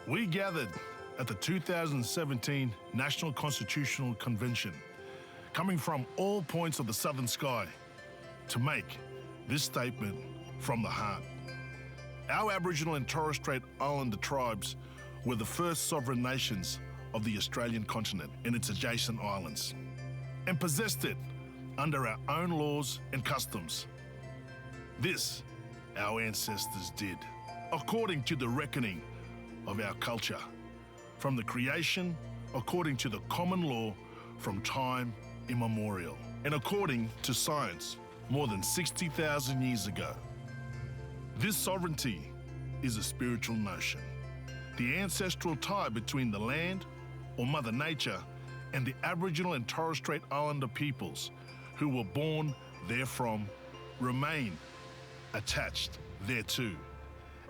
We gathered at the 2017 National Constitutional Convention, coming from all points of the southern sky, to make this statement from the heart. Our Aboriginal and Torres Strait Islander tribes were the first sovereign nations of the Australian continent and its adjacent islands, and possessed it under our own laws and customs. This our ancestors did, according to the reckoning of our culture, from the creation according to the common law from time immemorial, and according to science more than 60,000 years ago. This sovereignty is a spiritual notion, the ancestral tie between the land, or Mother Nature, and the Aboriginal and Torres Strait Islander peoples who were born therefrom remain attached thereto,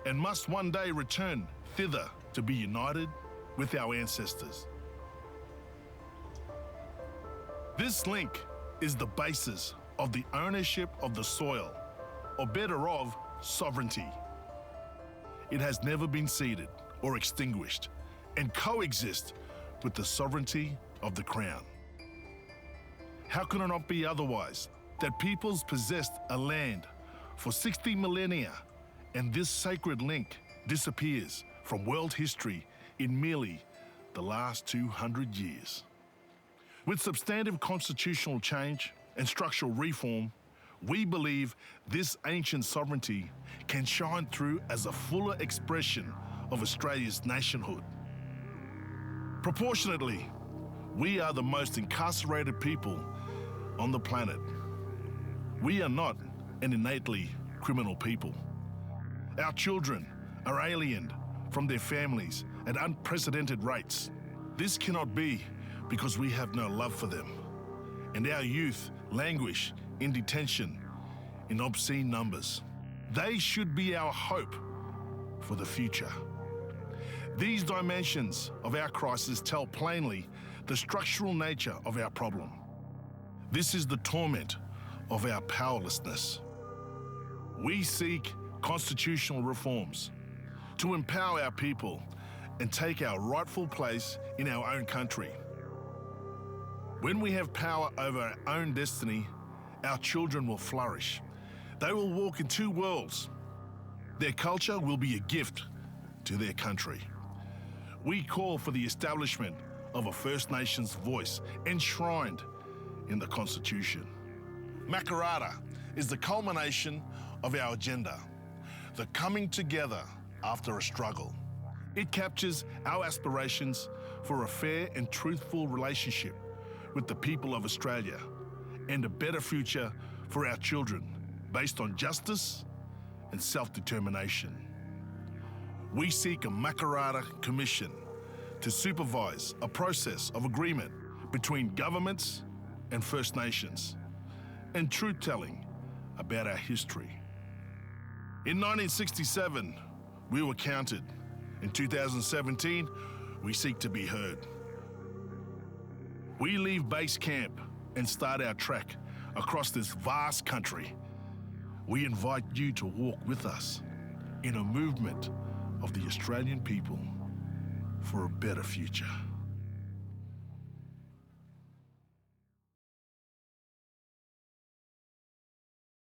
and must one day return thither to be united with our ancestors. This link is the basis of the ownership of the soil, or better of sovereignty. It has never been ceded or extinguished, and coexists with the sovereignty of the Crown. How can it not be otherwise that peoples possessed a land for 60 millennia, and this sacred link disappears from world history in merely the last 200 years? With substantive constitutional change and structural reform, we believe this ancient sovereignty can shine through as a fuller expression of Australia's nationhood. Proportionately, we are the most incarcerated people on the planet. We are not an innately criminal people. Our children are aliened from their families at unprecedented rates. This cannot be because we have no love for them, and our youth languish in detention in obscene numbers. They should be our hope for the future. These dimensions of our crisis tell plainly the structural nature of our problem. This is the torment of our powerlessness. We seek constitutional reforms to empower our people and take our rightful place in our own country. When we have power over our own destiny, our children will flourish. They will walk in two worlds. Their culture will be a gift to their country. We call for the establishment of a First Nations voice enshrined in the Constitution. Makarrata is the culmination of our agenda, the coming together after a struggle. It captures our aspirations for a fair and truthful relationship with the people of Australia and a better future for our children based on justice and self-determination. We seek a Makarrata Commission to supervise a process of agreement between governments and First Nations and truth-telling about our history. In 1967, we were counted. In 2017, we seek to be heard. We leave base camp and start our trek across this vast country. We invite you to walk with us in a movement of the Australian people for a better future.